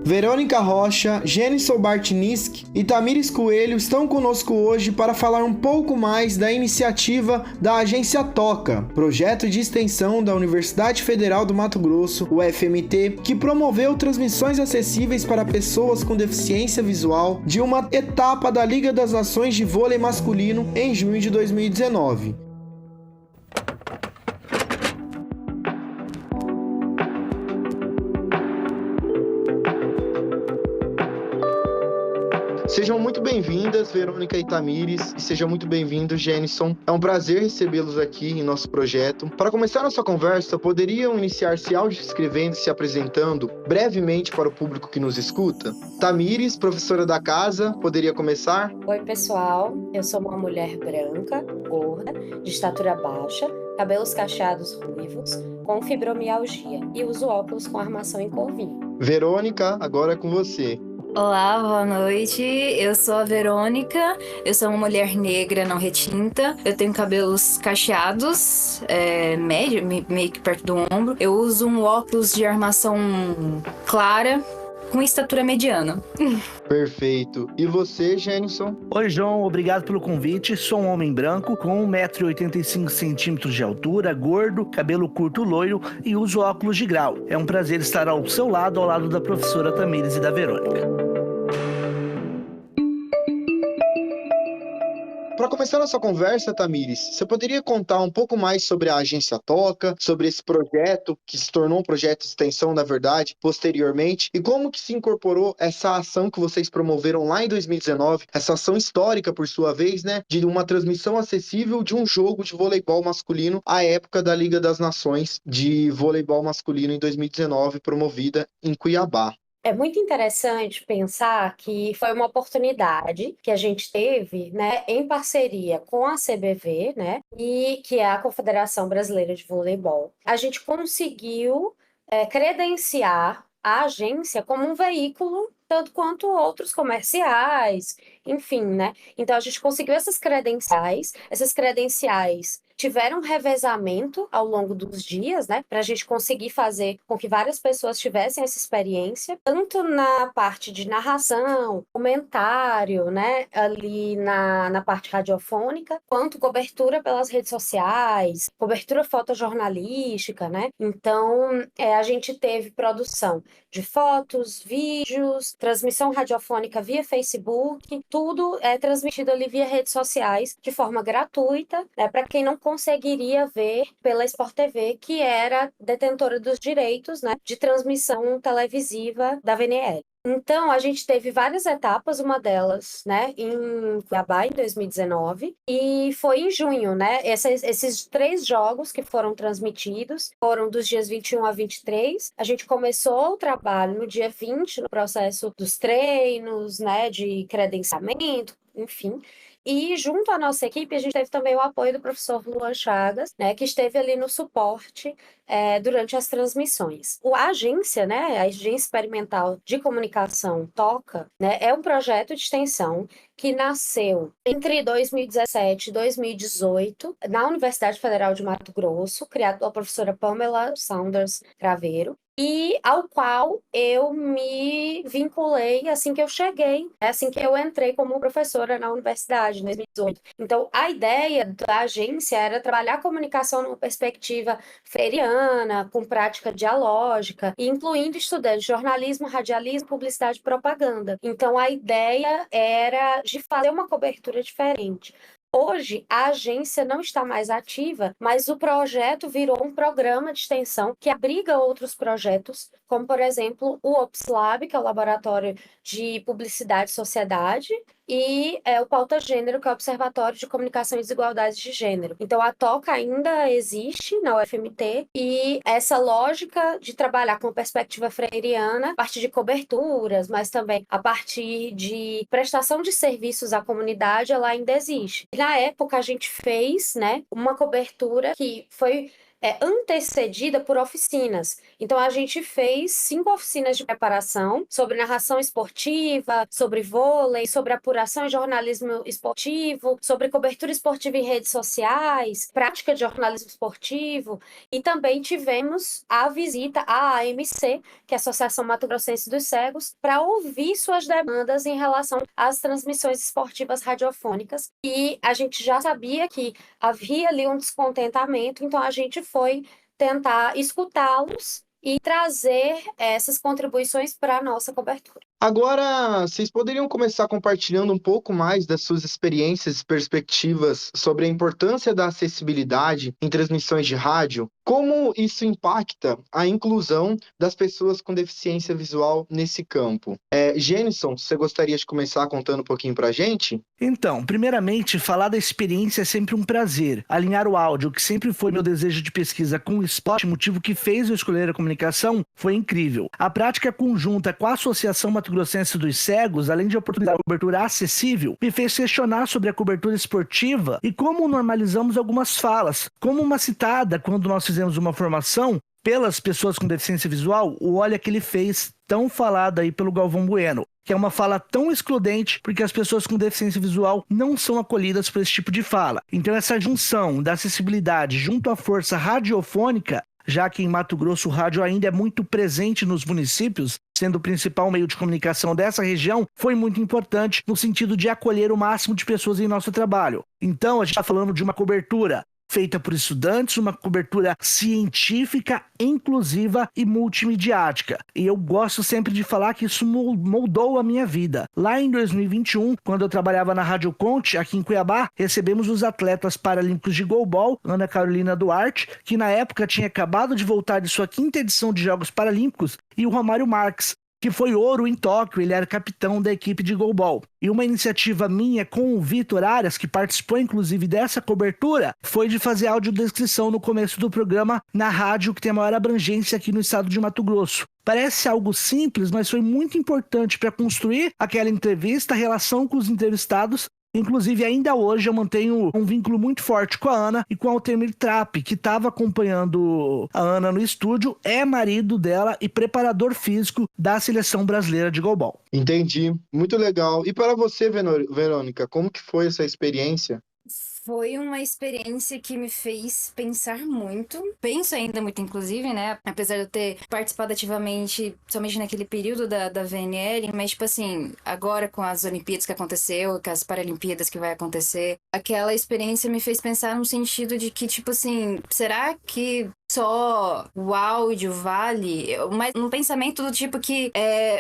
Verônica Rocha, Jenison Bartnisk e Tamires Coelho estão conosco hoje para falar um pouco mais da iniciativa da Agência Toca, projeto de extensão da Universidade Federal do Mato Grosso, UFMT, que promoveu transmissões acessíveis para pessoas com deficiência visual de uma etapa da Liga das Nações de Vôlei Masculino em junho de 2019. Sejam muito bem-vindas, Verônica e Tamires, e seja muito bem-vindo, Jenison. É um prazer recebê-los aqui em nosso projeto. Para começar nossa conversa, poderiam iniciar se auto-descrevendo e se apresentando brevemente para o público que nos escuta? Tamires, professora da casa, poderia começar? Oi, pessoal. Eu sou uma mulher branca, gorda, de estatura baixa, cabelos cacheados ruivos, com fibromialgia e uso óculos com armação em corvinho. Verônica, agora é com você. Olá, boa noite. Eu sou a Verônica. Eu sou uma mulher negra não retinta. Eu tenho cabelos cacheados, médio, meio que perto do ombro. Eu uso um óculos de armação clara, com estatura mediana. Perfeito. E você, Jenison? Oi, João. Obrigado pelo convite. Sou um homem branco, com 1,85 m de altura, gordo, cabelo curto loiro e uso óculos de grau. É um prazer estar ao lado da professora Tamires e da Verônica. Para começar nossa conversa, Tamires, você poderia contar um pouco mais sobre a Agência Toca, sobre esse projeto, que se tornou um projeto de extensão, na verdade, posteriormente, e como que se incorporou essa ação que vocês promoveram lá em 2019, essa ação histórica, por sua vez, né, de uma transmissão acessível de um jogo de voleibol masculino à época da Liga das Nações de voleibol masculino em 2019, promovida em Cuiabá. É muito interessante pensar que foi uma oportunidade que a gente teve, né, em parceria com a CBV, né, e que é a Confederação Brasileira de Voleibol. A gente conseguiu credenciar a agência como um veículo, tanto quanto outros comerciais, enfim, né? Então a gente conseguiu essas credenciais tiveram revezamento ao longo dos dias, né, para a gente conseguir fazer com que várias pessoas tivessem essa experiência, tanto na parte de narração, comentário, né, ali na parte radiofônica, quanto cobertura pelas redes sociais, cobertura fotojornalística, né? Então, a gente teve produção de fotos, vídeos, transmissão radiofônica via Facebook, tudo é transmitido ali via redes sociais de forma gratuita, né, para quem não conseguiria ver pela Sport TV, que era detentora dos direitos, né, de transmissão televisiva da VNL. Então, a gente teve várias etapas, uma delas, né, em Cuiabá, em 2019, e foi em junho, né, esses 3 jogos que foram transmitidos foram dos dias 21 a 23. A gente começou o trabalho no dia 20, no processo dos treinos, né, de credenciamento, enfim. E junto à nossa equipe, a gente teve também o apoio do professor Luan Chagas, né, que esteve ali no suporte durante as transmissões. A agência, né, a Agência Experimental de Comunicação Toca, né, é um projeto de extensão que nasceu entre 2017 e 2018 na Universidade Federal de Mato Grosso, criado pela professora Pamela Saunders Craveiro, e ao qual eu me vinculei assim que eu cheguei, assim que eu entrei como professora na universidade, em 2018. Então, a ideia da agência era trabalhar a comunicação numa perspectiva freiriana, com prática dialógica, e incluindo estudantes de jornalismo, radialismo, publicidade e propaganda. Então, a ideia era de fazer uma cobertura diferente. Hoje, a agência não está mais ativa, mas o projeto virou um programa de extensão que abriga outros projetos, como, por exemplo, o OpsLab, que é o Laboratório de Publicidade e Sociedade, e o Pauta Gênero, que é o Observatório de Comunicação e Desigualdades de Gênero. Então, a Toca ainda existe na UFMT, e essa lógica de trabalhar com perspectiva freiriana, a partir de coberturas, mas também a partir de prestação de serviços à comunidade, ela ainda existe. Na época, a gente fez, né, uma cobertura que foi antecedida por oficinas. Então, a gente fez 5 oficinas de preparação sobre narração esportiva, sobre vôlei, sobre apuração e jornalismo esportivo, sobre cobertura esportiva em redes sociais, prática de jornalismo esportivo, e também tivemos a visita à AMC, que é a Associação Mato Grossense dos Cegos, para ouvir suas demandas em relação às transmissões esportivas radiofônicas. E a gente já sabia que havia ali um descontentamento, então a gente foi tentar escutá-los e trazer essas contribuições para a nossa cobertura. Agora, vocês poderiam começar compartilhando um pouco mais das suas experiências e perspectivas sobre a importância da acessibilidade em transmissões de rádio? Como isso impacta a inclusão das pessoas com deficiência visual nesse campo? Jenison, você gostaria de começar contando um pouquinho para a gente? Então, primeiramente, falar da experiência é sempre um prazer. Alinhar o áudio, que sempre foi meu desejo de pesquisa, com o spot, motivo que fez eu escolher a comunicação, foi incrível. A prática conjunta com a Associação Mato Grossense dos Cegos, além de oportunizar a cobertura acessível, me fez questionar sobre a cobertura esportiva e como normalizamos algumas falas. Como uma citada, quando nós fizemos uma formação pelas pessoas com deficiência visual, o Olha que ele fez, tão falado aí pelo Galvão Bueno, que é uma fala tão excludente porque as pessoas com deficiência visual não são acolhidas por esse tipo de fala. Então essa junção da acessibilidade junto à força radiofônica, já que em Mato Grosso o rádio ainda é muito presente nos municípios, sendo o principal meio de comunicação dessa região, foi muito importante no sentido de acolher o máximo de pessoas em nosso trabalho. Então a gente está falando de uma cobertura feita por estudantes, uma cobertura científica, inclusiva e multimediática. E eu gosto sempre de falar que isso moldou a minha vida. Lá em 2021, quando eu trabalhava na Rádio Conte, aqui em Cuiabá, recebemos os atletas paralímpicos de goalball, Ana Carolina Duarte, que na época tinha acabado de voltar de sua 5ª edição de Jogos Paralímpicos, e o Romário Marques, que foi ouro em Tóquio, ele era capitão da equipe de goalball. E uma iniciativa minha com o Vitor Arias, que participou inclusive dessa cobertura, foi de fazer audiodescrição no começo do programa na rádio que tem a maior abrangência aqui no estado de Mato Grosso. Parece algo simples, mas foi muito importante para construir aquela entrevista, a relação com os entrevistados. Inclusive, ainda hoje eu mantenho um vínculo muito forte com a Ana e com o Altemir Trapp, que estava acompanhando a Ana no estúdio, é marido dela e preparador físico da Seleção Brasileira de Goalball. Entendi. Muito legal. E para você, Verônica, como que foi essa experiência? Foi uma experiência que me fez pensar muito. Penso ainda muito, inclusive, né? Apesar de eu ter participado ativamente, somente naquele período da VNL, mas, tipo assim, agora com as Olimpíadas que aconteceu, com as Paralimpíadas que vai acontecer, aquela experiência me fez pensar no sentido de que, tipo assim, será que só o áudio vale? Mas no pensamento do tipo que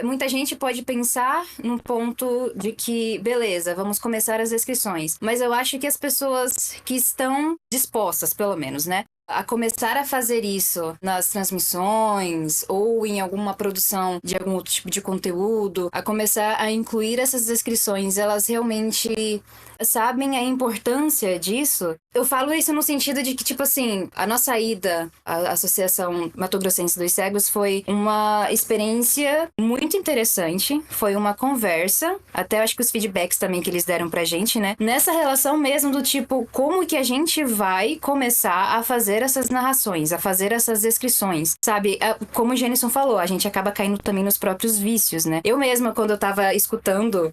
muita gente pode pensar num ponto de que, beleza, vamos começar as descrições. Mas eu acho que as pessoas que estão dispostas, pelo menos, né, a começar a fazer isso nas transmissões ou em alguma produção de algum outro tipo de conteúdo, a começar a incluir essas descrições, elas realmente sabem a importância disso. Eu falo isso no sentido de que, tipo assim, a nossa ida à Associação Mato Grossense dos Cegos foi uma experiência muito interessante, foi uma conversa, até acho que os feedbacks também que eles deram pra gente, né? Nessa relação mesmo do tipo, como que a gente vai começar a fazer essas narrações, a fazer essas descrições, sabe? Como o Jenison falou, a gente acaba caindo também nos próprios vícios, né? Eu mesma, quando eu tava reescutando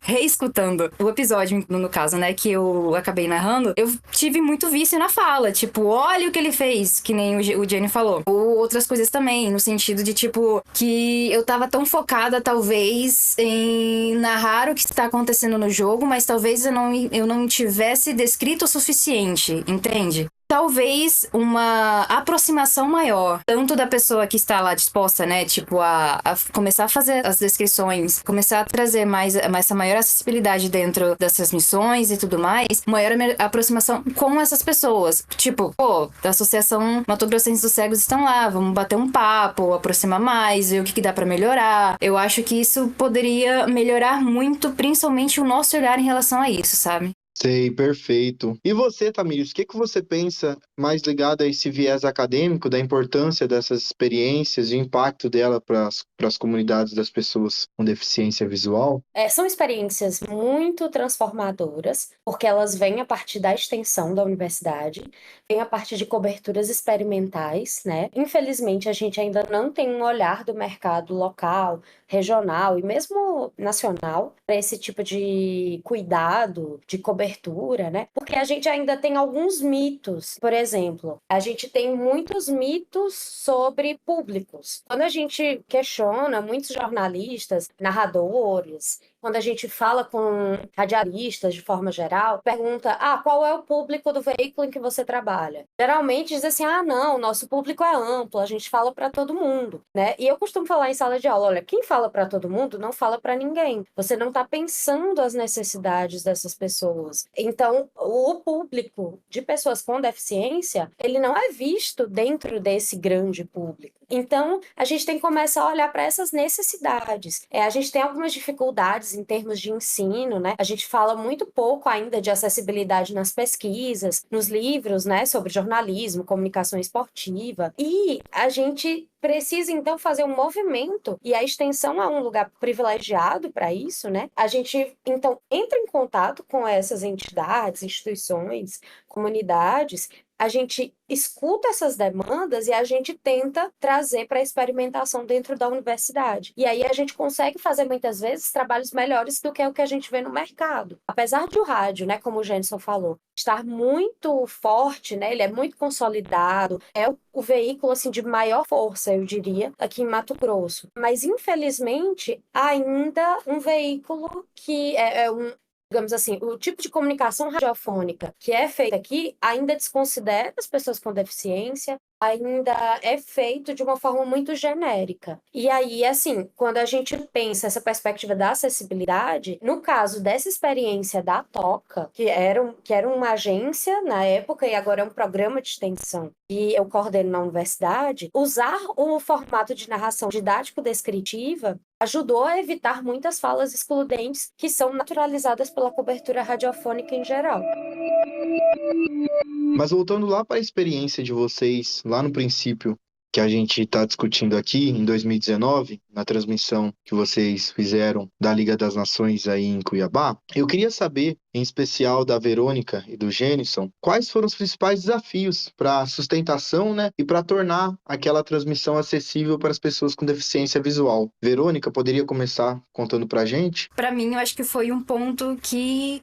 o episódio, no caso, né, que eu acabei narrando, eu tive muito vício na fala, tipo, olha o que ele fez, que nem o Jenny falou. Ou outras coisas também, no sentido de, tipo, que eu tava tão focada, talvez, em narrar o que está acontecendo no jogo, mas talvez eu não tivesse descrito o suficiente, entende? Talvez uma aproximação maior, tanto da pessoa que está lá disposta, né, tipo, a começar a fazer as descrições, começar a trazer mais essa maior acessibilidade dentro dessas missões e tudo mais, maior aproximação com essas pessoas. Tipo, pô, da Associação Mato Grossense dos Cegos estão lá, vamos bater um papo, aproximar mais, ver o que dá pra melhorar. Eu acho que isso poderia melhorar muito, principalmente o nosso olhar em relação a isso, sabe? Sei, perfeito. E você, Tamires, o que que você pensa mais ligado a esse viés acadêmico, da importância dessas experiências e o impacto dela para as comunidades das pessoas com deficiência visual? São experiências muito transformadoras, porque elas vêm a partir da extensão da universidade, vêm a partir de coberturas experimentais, né? Infelizmente, a gente ainda não tem um olhar do mercado local, regional e mesmo nacional para esse tipo de cuidado, de cobertura, né? Porque a gente ainda tem alguns mitos. Por exemplo, a gente tem muitos mitos sobre públicos. Quando a gente questiona, muitos jornalistas, narradores, quando a gente fala com radialistas de forma geral, pergunta: qual é o público do veículo em que você trabalha? Geralmente diz assim: não, nosso público é amplo, a gente fala para todo mundo, né? E eu costumo falar em sala de aula: olha, quem fala para todo mundo não fala para ninguém. Você não está pensando as necessidades dessas pessoas. Então, o público de pessoas com deficiência, ele não é visto dentro desse grande público. Então, a gente tem que começar a olhar para essas necessidades. A gente tem algumas dificuldades em termos de ensino, né? A gente fala muito pouco ainda de acessibilidade nas pesquisas, nos livros, né, sobre jornalismo, comunicação esportiva. E a gente precisa, então, fazer um movimento, e a extensão é um lugar privilegiado para isso, né? A gente, então, entra em contato com essas entidades, instituições, comunidades, a gente escuta essas demandas e a gente tenta trazer para a experimentação dentro da universidade. E aí a gente consegue fazer, muitas vezes, trabalhos melhores do que o que a gente vê no mercado. Apesar de o rádio, né, como o Jenison falou, estar muito forte, né, ele é muito consolidado, é o veículo, assim, de maior força, eu diria, aqui em Mato Grosso. Mas, infelizmente, ainda um veículo que digamos assim, o tipo de comunicação radiofônica que é feita aqui ainda desconsidera as pessoas com deficiência, ainda é feito de uma forma muito genérica. E aí, assim, quando a gente pensa essa perspectiva da acessibilidade, no caso dessa experiência da Toca, que era uma agência na época e agora é um programa de extensão que eu coordeno na universidade, usar o formato de narração didático-descritiva ajudou a evitar muitas falas excludentes que são naturalizadas pela cobertura radiofônica em geral. Mas voltando lá para a experiência de vocês, lá no princípio, que a gente está discutindo aqui, em 2019, na transmissão que vocês fizeram da Liga das Nações aí em Cuiabá, eu queria saber, em especial da Verônica e do Jenison, quais foram os principais desafios para a sustentação, né, e para tornar aquela transmissão acessível para as pessoas com deficiência visual. Verônica, poderia começar contando para a gente? Para mim, eu acho que foi um ponto que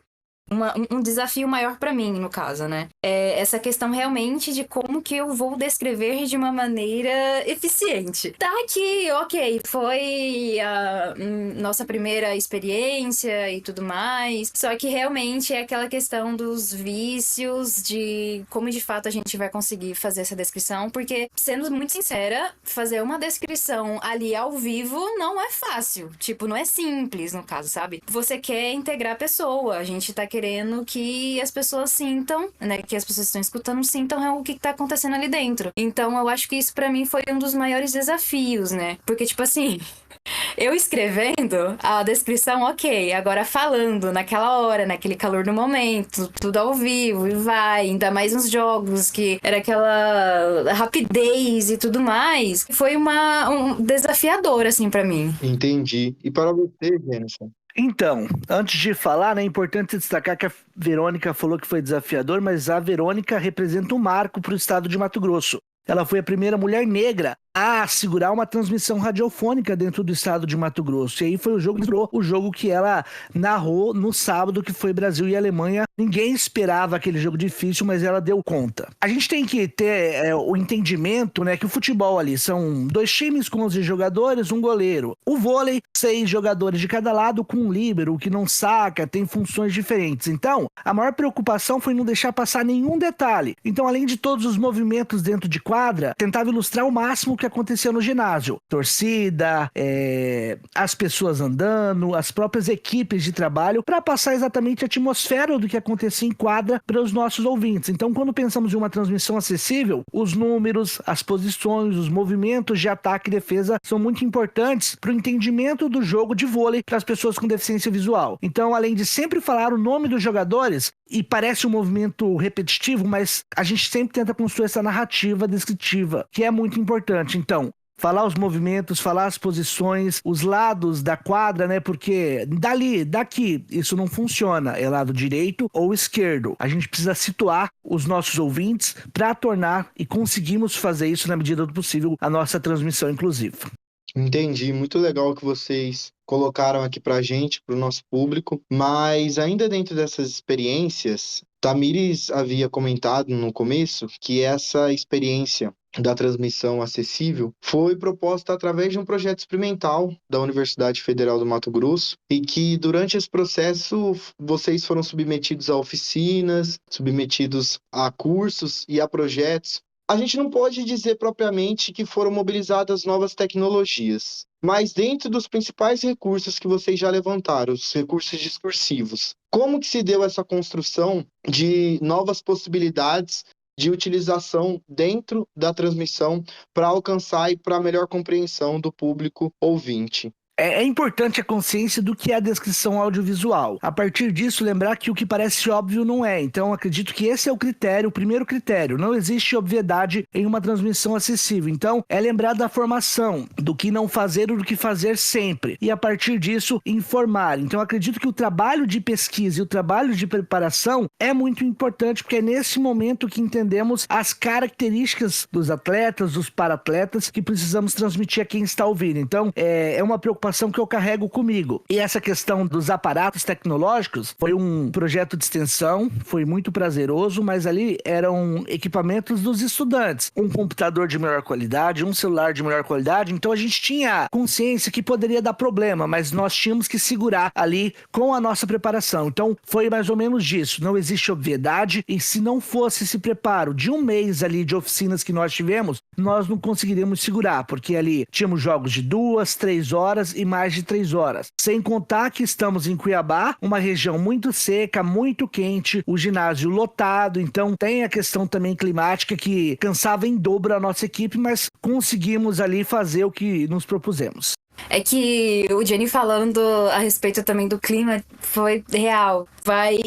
um desafio maior para mim, no caso, né? É essa questão realmente de como que eu vou descrever de uma maneira eficiente. Tá que, ok, foi a nossa primeira experiência e tudo mais, só que realmente é aquela questão dos vícios, de como de fato a gente vai conseguir fazer essa descrição, porque, sendo muito sincera, fazer uma descrição ali ao vivo não é fácil. Tipo, não é simples, no caso, sabe? Você quer integrar a pessoa, a gente tá querendo que as pessoas sintam, né, que as pessoas que estão escutando sintam o que tá acontecendo ali dentro. Então, eu acho que isso pra mim foi um dos maiores desafios, né? Porque, tipo assim, eu escrevendo a descrição, ok, agora falando naquela hora, naquele calor do momento, tudo ao vivo e vai, ainda mais nos jogos, que era aquela rapidez e tudo mais, foi um desafiador, assim, pra mim. Entendi. E para você, Jenison? Então, antes de falar, né, é importante destacar que a Verônica falou que foi desafiador, mas a Verônica representa um marco para o estado de Mato Grosso. Ela foi a primeira mulher negra a segurar uma transmissão radiofônica dentro do estado de Mato Grosso. E aí foi o jogo que ela narrou no sábado, que foi Brasil e Alemanha. Ninguém esperava aquele jogo difícil, mas ela deu conta. A gente tem que ter o entendimento, né, que o futebol ali são 2 times com 11 jogadores, um goleiro. O vôlei, 6 jogadores de cada lado com um líbero, que não saca, tem funções diferentes. Então, a maior preocupação foi não deixar passar nenhum detalhe. Então, além de todos os movimentos dentro de quadra, tentava ilustrar ao máximo o que aconteceu no ginásio. Torcida, as pessoas andando, as próprias equipes de trabalho, para passar exatamente a atmosfera do que acontecia em quadra para os nossos ouvintes. Então, quando pensamos em uma transmissão acessível, os números, as posições, os movimentos de ataque e defesa são muito importantes para o entendimento do jogo de vôlei para as pessoas com deficiência visual. Então, além de sempre falar o nome dos jogadores, E parece um movimento repetitivo, mas a gente sempre tenta construir essa narrativa descritiva, que é muito importante. Então, falar os movimentos, falar as posições, os lados da quadra, né? Porque daqui, isso não funciona. É lado direito ou esquerdo. A gente precisa situar os nossos ouvintes para tornar, e conseguimos fazer isso na medida do possível, a nossa transmissão inclusiva. Entendi, muito legal o que vocês colocaram aqui pra gente, pro nosso público, mas ainda dentro dessas experiências, Tamires havia comentado no começo que essa experiência da transmissão acessível foi proposta através de um projeto experimental da Universidade Federal do Mato Grosso e que durante esse processo vocês foram submetidos a oficinas, submetidos a cursos e a projetos. A gente não pode dizer propriamente que foram mobilizadas novas tecnologias, mas dentro dos principais recursos que vocês já levantaram, os recursos discursivos, como que se deu essa construção de novas possibilidades de utilização dentro da transmissão para alcançar e para melhor compreensão do público ouvinte? É importante a consciência do que é a descrição audiovisual. A partir disso, lembrar que o que parece óbvio não é. Então, acredito que esse é o primeiro critério. Não existe obviedade em uma transmissão acessível. Então, é lembrar da formação, do que não fazer ou do que fazer sempre. E, a partir disso, informar. Então, acredito que o trabalho de pesquisa e o trabalho de preparação é muito importante, porque é nesse momento que entendemos as características dos atletas, dos para-atletas, que precisamos transmitir a quem está ouvindo. Então, é uma preocupação que eu carrego comigo. E essa questão dos aparatos tecnológicos foi um projeto de extensão, foi muito prazeroso, mas ali eram equipamentos dos estudantes. Um computador de melhor qualidade, um celular de melhor qualidade, então a gente tinha consciência que poderia dar problema, mas nós tínhamos que segurar ali com a nossa preparação. Então foi mais ou menos disso, não existe obviedade, e se não fosse esse preparo de um mês ali de oficinas que nós tivemos, nós não conseguiríamos segurar, porque ali tínhamos jogos de 2, 3 horas e mais de 3 horas. Sem contar que estamos em Cuiabá, uma região muito seca, muito quente, o ginásio lotado, então tem a questão também climática que cansava em dobro a nossa equipe, mas conseguimos ali fazer o que nos propusemos. É que o Jenny falando a respeito também do clima foi real. Vai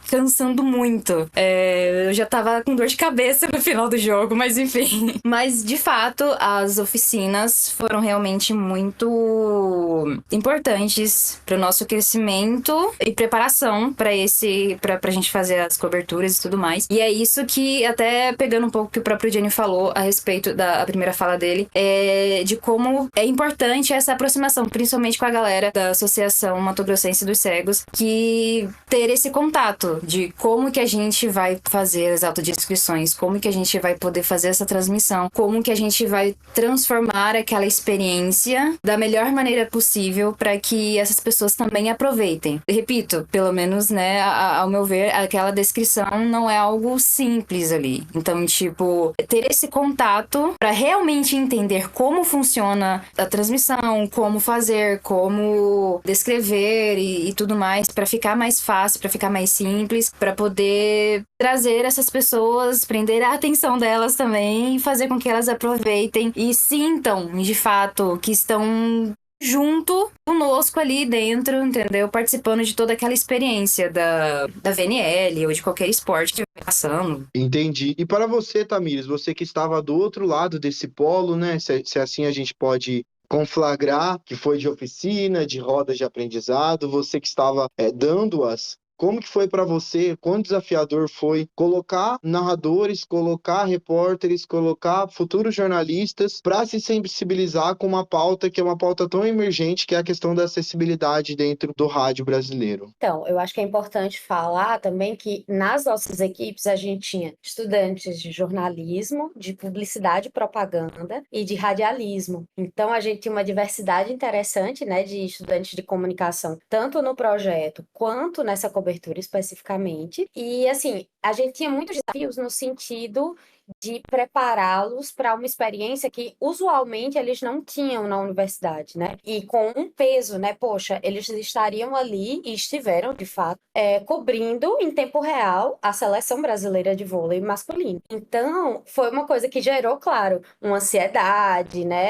cansando muito. Eu já tava com dor de cabeça no final do jogo, mas enfim. Mas, de fato, as oficinas foram realmente muito importantes pro nosso crescimento e preparação pra gente fazer as coberturas e tudo mais. E é isso que, até pegando um pouco o que o próprio Jenny falou a respeito da primeira fala dele, de como é importante essa aproximação, principalmente com a galera da Associação Mato Grossense dos Cegos, que ter esse contato de como que a gente vai fazer as autodescrições, como que a gente vai poder fazer essa transmissão, como que a gente vai transformar aquela experiência da melhor maneira possível para que essas pessoas também aproveitem. Repito, pelo menos, né, ao meu ver, aquela descrição não é algo simples ali. Então, tipo, ter esse contato para realmente entender como funciona a transmissão, como fazer, como descrever e tudo mais, para ficar mais fácil, para ficar mais simples, para poder trazer essas pessoas, prender a atenção delas também e fazer com que elas aproveitem e sintam, de fato, que estão junto conosco ali dentro, entendeu? Participando de toda aquela experiência da VNL ou de qualquer esporte que vai passando. Entendi. E para você, Tamires, você que estava do outro lado desse polo, né? Se assim a gente pode conflagrar, que foi de oficina, de rodas de aprendizado, você que estava dando-as, como que foi para você, quão desafiador foi colocar narradores, colocar repórteres, colocar futuros jornalistas para se sensibilizar com uma pauta que é uma pauta tão emergente, que é a questão da acessibilidade dentro do rádio brasileiro? Então, eu acho que é importante falar também que nas nossas equipes a gente tinha estudantes de jornalismo, de publicidade e propaganda e de radialismo. Então, a gente tinha uma diversidade interessante, né, de estudantes de comunicação, tanto no projeto quanto nessa cobertura especificamente. E, assim, a gente tinha muitos desafios no sentido de prepará-los para uma experiência que usualmente eles não tinham na universidade, né? E com um peso, né? Poxa, eles estariam ali e estiveram, de fato, cobrindo em tempo real a seleção brasileira de vôlei masculino. Então, foi uma coisa que gerou, claro, uma ansiedade, né?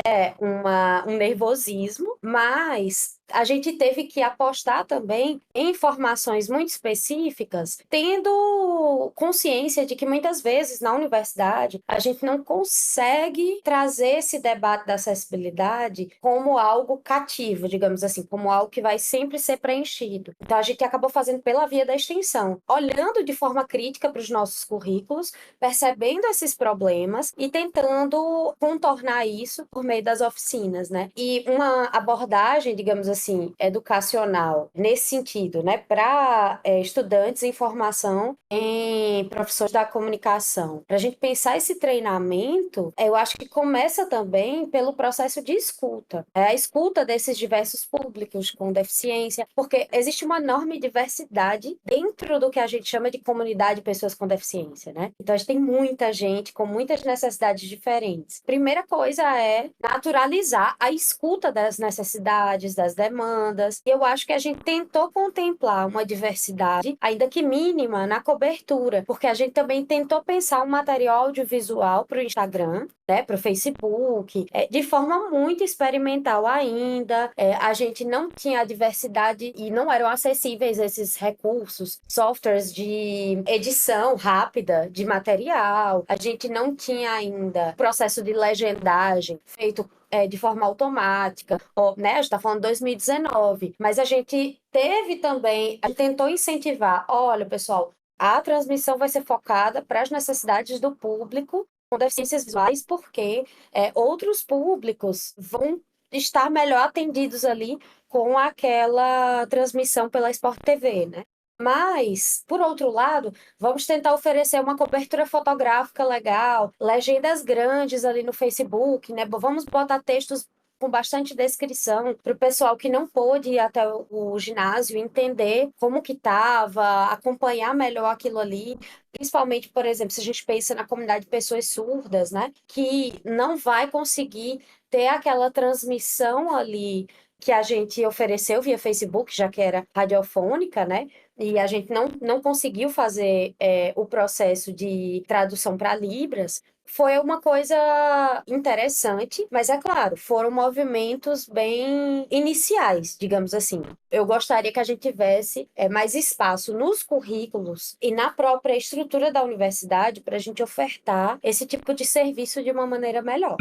Um nervosismo, mas a gente teve que apostar também em informações muito específicas, tendo consciência de que muitas vezes na universidade a gente não consegue trazer esse debate da acessibilidade como algo cativo, digamos assim, como algo que vai sempre ser preenchido. Então a gente acabou fazendo pela via da extensão, olhando de forma crítica para os nossos currículos, percebendo esses problemas e tentando contornar isso por meio das oficinas, né? E uma abordagem, digamos assim, educacional nesse sentido, né, para estudantes em formação em professores da comunicação. Para a gente pensar esse treinamento, eu acho que começa também pelo processo de escuta. A escuta desses diversos públicos com deficiência, porque existe uma enorme diversidade dentro do que a gente chama de comunidade de pessoas com deficiência, né? Então, a gente tem muita gente com muitas necessidades diferentes. Primeira coisa é naturalizar a escuta das necessidades, das demandas. E eu acho que a gente tentou contemplar uma diversidade, ainda que mínima, na cobertura, porque a gente também tentou pensar um material audiovisual para o Instagram, né, para o Facebook, de forma muito experimental ainda. A gente não tinha a diversidade e não eram acessíveis esses recursos, softwares de edição rápida de material. A gente não tinha ainda processo de legendagem feito de forma automática, né? A gente está falando de 2019, mas a gente teve também, a gente tentou incentivar, olha, pessoal, a transmissão vai ser focada para as necessidades do público com deficiências visuais, porque outros públicos vão estar melhor atendidos ali com aquela transmissão pela Sport TV, né? Mas, por outro lado, vamos tentar oferecer uma cobertura fotográfica legal, legendas grandes ali no Facebook, né? Vamos botar textos com bastante descrição para o pessoal que não pôde ir até o ginásio entender como que estava, acompanhar melhor aquilo ali. Principalmente, por exemplo, se a gente pensa na comunidade de pessoas surdas, né? Que não vai conseguir ter aquela transmissão ali que a gente ofereceu via Facebook, já que era radiofônica, né? E a gente não conseguiu fazer o processo de tradução para Libras. Foi uma coisa interessante, mas é claro, foram movimentos bem iniciais, digamos assim. Eu gostaria que a gente tivesse mais espaço nos currículos e na própria estrutura da universidade para a gente ofertar esse tipo de serviço de uma maneira melhor.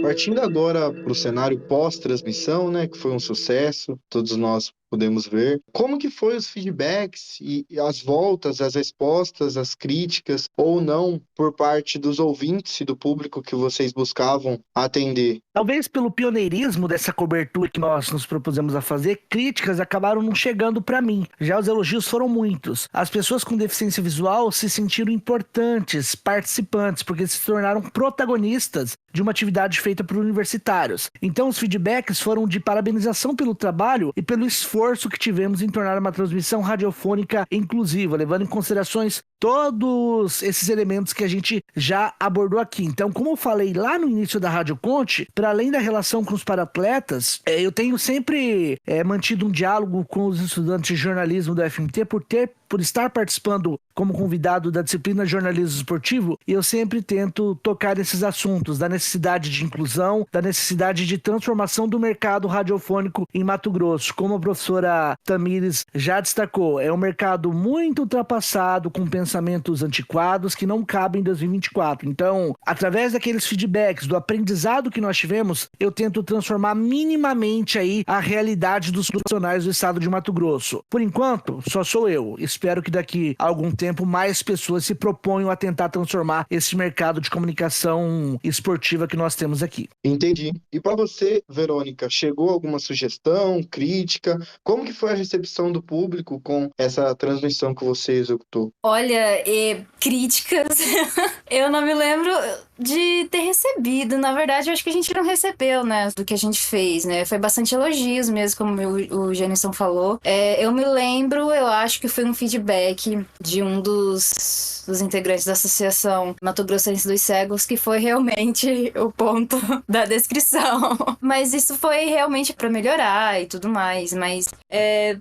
Partindo agora para o cenário pós-transmissão, né, que foi um sucesso, todos nós podemos ver. Como que foi os feedbacks e as voltas, as respostas, as críticas ou não por parte dos ouvintes e do público que vocês buscavam atender? Talvez pelo pioneirismo dessa cobertura que nós nos propusemos a fazer, críticas acabaram não chegando para mim. Já os elogios foram muitos. As pessoas com deficiência visual se sentiram importantes, participantes, porque se tornaram protagonistas de uma atividade feita por universitários. Então os feedbacks foram de parabenização pelo trabalho e pelo esforço que tivemos em tornar uma transmissão radiofônica inclusiva, levando em considerações todos esses elementos que a gente já abordou aqui. Então, como eu falei lá no início da Rádio Conte, para além da relação com os paratletas, eu tenho sempre mantido um diálogo com os estudantes de jornalismo do FMT por estar participando como convidado da disciplina de jornalismo esportivo, e eu sempre tento tocar nesses assuntos da necessidade de inclusão, da necessidade de transformação do mercado radiofônico em Mato Grosso. Como a professora Tamires já destacou, é um mercado muito ultrapassado, com pensamentos antiquados que não cabem em 2024. Então, através daqueles feedbacks, do aprendizado que nós tivemos, eu tento transformar minimamente aí a realidade dos profissionais do estado de Mato Grosso. Por enquanto, só sou eu. Espero que daqui a algum tempo mais pessoas se proponham a tentar transformar esse mercado de comunicação esportiva que nós temos aqui. Entendi. E para você, Verônica, chegou alguma sugestão, crítica? Como que foi a recepção do público com essa transmissão que você executou? Olha, e críticas, eu não me lembro de ter recebido. Na verdade, eu acho que a gente não recebeu, né, do que a gente fez, né? Foi bastante elogios mesmo, como o Jenison falou. Eu me lembro, eu acho que foi um feedback de um dos integrantes da Associação Mato Grossense dos Cegos, que foi realmente o ponto da descrição. Mas isso foi realmente pra melhorar e tudo mais. Mas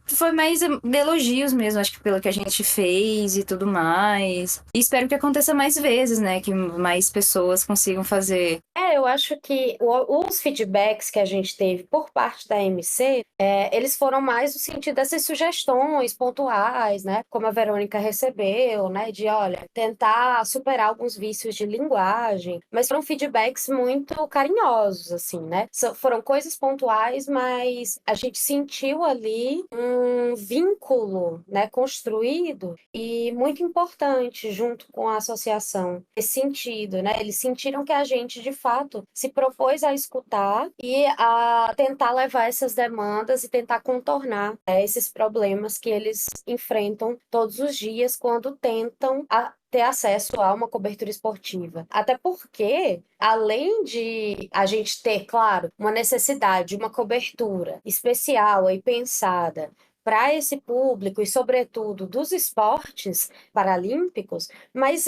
foi mais elogios mesmo, acho que pelo que a gente fez e tudo mais. E espero que aconteça mais vezes, né? Que mais pessoas consigam fazer. Eu acho que os feedbacks que a gente teve por parte da MC, eles foram mais no sentido dessas sugestões pontuais, né? Como a Verônica recebeu, né? De, olha, tentar superar alguns vícios de linguagem. Mas foram feedbacks muito carinhosos, assim, né? Foram coisas pontuais, mas a gente sentiu ali um vínculo, né? Construído e muito importante junto com a associação. Nesse sentido, né? Eles sentiram que a gente, de fato, se propôs a escutar e a tentar levar essas demandas e tentar contornar, né, esses problemas que eles enfrentam todos os dias quando tentam ter acesso a uma cobertura esportiva. Até porque, além de a gente ter, claro, uma necessidade de uma cobertura especial e pensada para esse público e, sobretudo, dos esportes paralímpicos, mas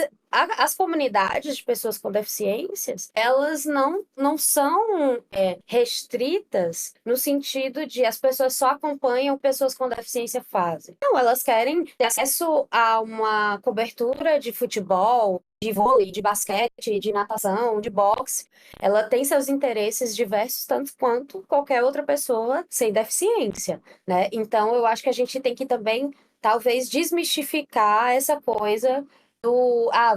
as comunidades de pessoas com deficiências, elas não são restritas no sentido de as pessoas só acompanham pessoas com deficiência fazem. Não, elas querem ter acesso a uma cobertura de futebol, de vôlei, de basquete, de natação, de boxe. Ela tem seus interesses diversos tanto quanto qualquer outra pessoa sem deficiência, né? Então, eu acho que a gente tem que também, talvez, desmistificar essa coisa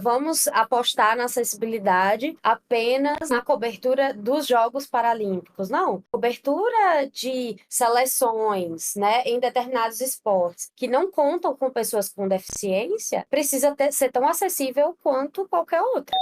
vamos apostar na acessibilidade apenas na cobertura dos Jogos Paralímpicos. Não, cobertura de seleções, né, em determinados esportes que não contam com pessoas com deficiência precisa ser tão acessível quanto qualquer outra.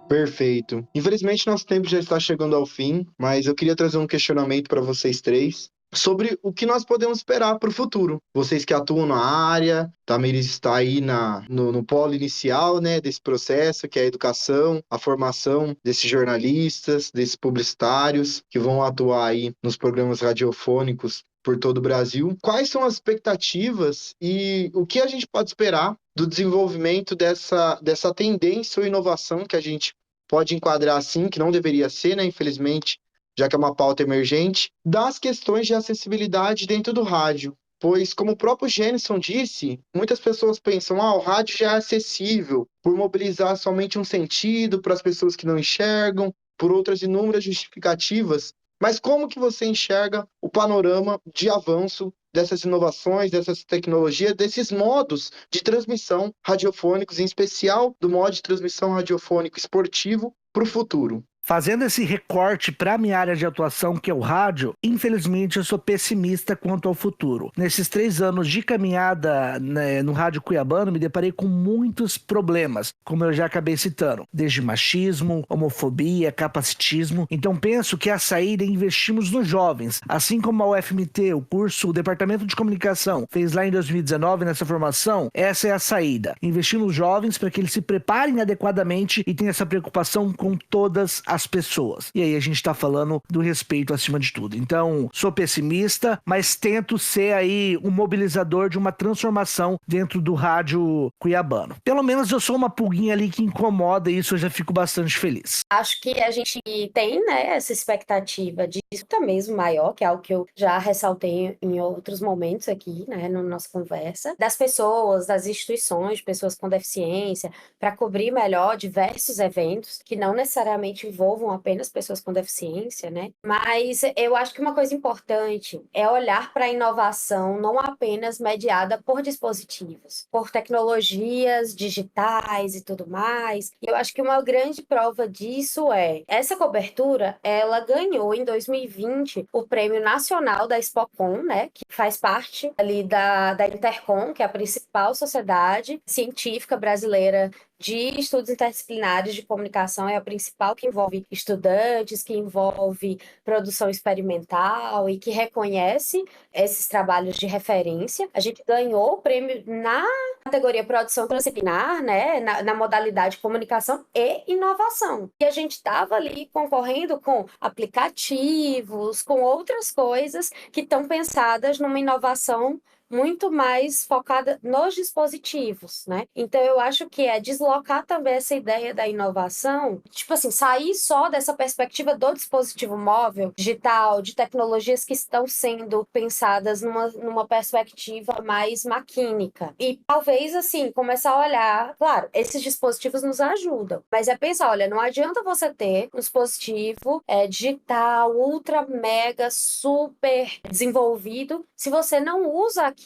Perfeito. Infelizmente, nosso tempo já está chegando ao fim, mas eu queria trazer um questionamento para vocês três sobre o que nós podemos esperar para o futuro. Vocês que atuam na área, Tamires está aí no polo inicial, né, desse processo, que é a educação, a formação desses jornalistas, desses publicitários, que vão atuar aí nos programas radiofônicos por todo o Brasil. Quais são as expectativas e o que a gente pode esperar do desenvolvimento dessa tendência ou inovação que a gente pode enquadrar assim, que não deveria ser, né, infelizmente, já que é uma pauta emergente, das questões de acessibilidade dentro do rádio. Pois, como o próprio Jenison disse, muitas pessoas pensam, o rádio já é acessível, por mobilizar somente um sentido para as pessoas que não enxergam, por outras inúmeras justificativas. Mas como que você enxerga o panorama de avanço dessas inovações, dessas tecnologias, desses modos de transmissão radiofônicos, em especial do modo de transmissão radiofônico esportivo, para o futuro? Fazendo esse recorte para a minha área de atuação, que é o rádio, infelizmente eu sou pessimista quanto ao futuro. Nesses 3 anos de caminhada, né, no Rádio Cuiabano, me deparei com muitos problemas, como eu já acabei citando, desde machismo, homofobia, capacitismo. Então penso que a saída é investirmos nos jovens, assim como a UFMT, o Departamento de Comunicação, fez lá em 2019 nessa formação. Essa é a saída, investir nos jovens para que eles se preparem adequadamente e tenham essa preocupação com todas as pessoas. E aí a gente está falando do respeito acima de tudo. Então, sou pessimista, mas tento ser aí um mobilizador de uma transformação dentro do rádio cuiabano. Pelo menos eu sou uma pulguinha ali que incomoda e isso eu já fico bastante feliz. Acho que a gente tem, né, essa expectativa de escuta mesmo maior, que é algo que eu já ressaltei em outros momentos aqui, né, na nossa conversa, das pessoas, das instituições, pessoas com deficiência, para cobrir melhor diversos eventos que não necessariamente envolvam apenas pessoas com deficiência, né? Mas eu acho que uma coisa importante é olhar para a inovação não apenas mediada por dispositivos, por tecnologias digitais e tudo mais. E eu acho que uma grande prova disso é essa cobertura, ela ganhou em 2020 o Prêmio Nacional da Expocom, né? Que faz parte ali da Intercom, que é a principal sociedade científica brasileira de estudos interdisciplinares de comunicação, é a principal, que envolve estudantes, que envolve produção experimental e que reconhece esses trabalhos de referência. A gente ganhou o prêmio na categoria produção transdisciplinar, né, na modalidade comunicação e inovação. E a gente estava ali concorrendo com aplicativos, com outras coisas que estão pensadas numa inovação muito mais focada nos dispositivos, né? Então, eu acho que é deslocar também essa ideia da inovação, tipo assim, sair só dessa perspectiva do dispositivo móvel, digital, de tecnologias que estão sendo pensadas numa perspectiva mais maquínica. E talvez, assim, começar a olhar, claro, esses dispositivos nos ajudam, mas é pensar, olha, não adianta você ter um dispositivo digital, ultra, mega, super desenvolvido, se você não usa aquilo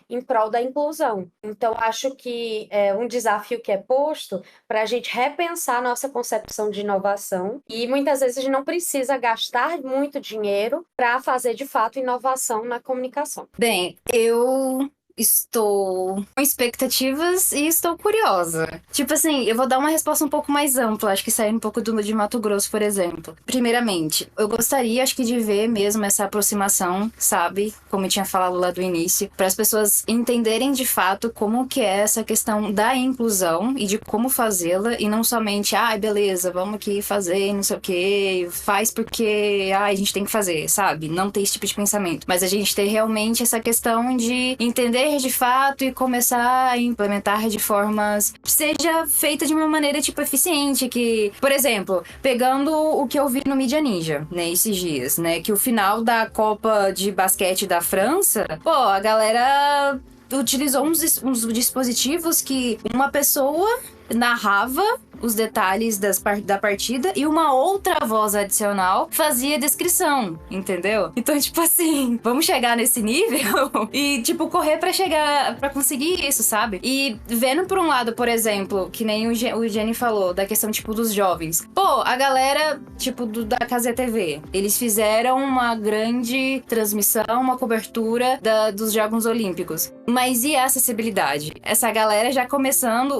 em prol da inclusão. Então, acho que é um desafio que é posto para a gente repensar a nossa concepção de inovação, e muitas vezes a gente não precisa gastar muito dinheiro para fazer, de fato, inovação na comunicação. Bem, eu estou com expectativas e estou curiosa. Tipo assim, eu vou dar uma resposta um pouco mais ampla, acho que saindo um pouco de Mato Grosso, por exemplo. Primeiramente, eu gostaria, acho que de ver mesmo essa aproximação, sabe? Como eu tinha falado lá do início, para as pessoas entenderem de fato como que é essa questão da inclusão e de como fazê-la, e não somente, beleza, vamos aqui fazer, não sei o quê, faz porque, a gente tem que fazer, sabe? Não ter esse tipo de pensamento. Mas a gente ter realmente essa questão de entender de fato e começar a implementar de formas que seja feita de uma maneira, tipo, eficiente, que, por exemplo, pegando o que eu vi no Mídia Ninja, né, esses dias, né, que o final da Copa de Basquete da França, a galera utilizou uns dispositivos que uma pessoa narrava os detalhes da partida e uma outra voz adicional fazia a descrição, entendeu? Então, tipo assim, vamos chegar nesse nível e, tipo, correr pra chegar, pra conseguir isso, sabe? E vendo por um lado, por exemplo, que nem o Jenny falou, da questão, tipo, dos jovens. A galera, tipo, da Cazé TV, eles fizeram uma grande transmissão, uma cobertura dos Jogos Olímpicos. Mas e a acessibilidade? Essa galera já começando,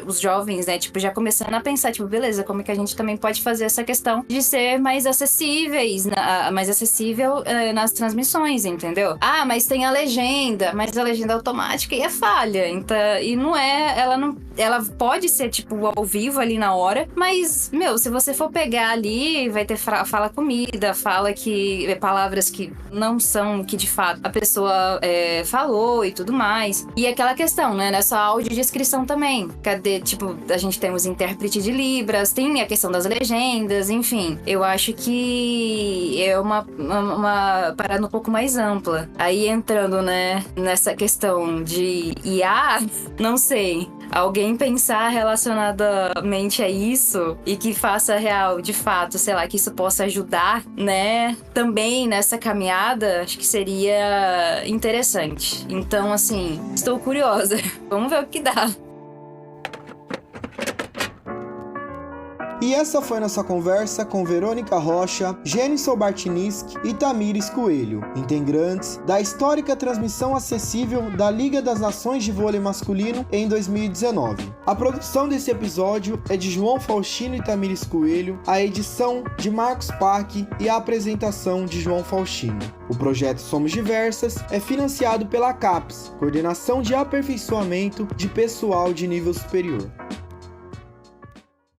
os jovens, né, tipo, já começando a pensar, tipo, beleza, como é que a gente também pode fazer essa questão de ser mais acessíveis, mais acessível nas transmissões, entendeu? Mas tem a legenda, mas a legenda automática e é falha, então, e não é, ela pode ser, tipo, ao vivo ali na hora, mas, se você for pegar ali, vai ter fala comida, fala que palavras que não são que de fato a pessoa falou e tudo mais. E aquela questão, né, nessa audiodescrição também, cadê, tipo, a gente tem os intérpretes de Libras, tem a questão das legendas, enfim. Eu acho que é uma parada um pouco mais ampla. Aí entrando, né, nessa questão de IA, não sei. Alguém pensar relacionadamente a isso e que faça real, de fato, sei lá, que isso possa ajudar, né, também nessa caminhada, acho que seria interessante. Então, assim, estou curiosa. Vamos ver o que dá. E essa foi nossa conversa com Verônica Rocha, Jenison Bartnisk e Tamires Coelho, integrantes da histórica transmissão acessível da Liga das Nações de Vôlei Masculino em 2019. A produção desse episódio é de João Faustino e Tamires Coelho, a edição de Marcos Pac e a apresentação de João Faustino. O projeto Somos Diversas é financiado pela CAPES, Coordenação de Aperfeiçoamento de Pessoal de Nível Superior.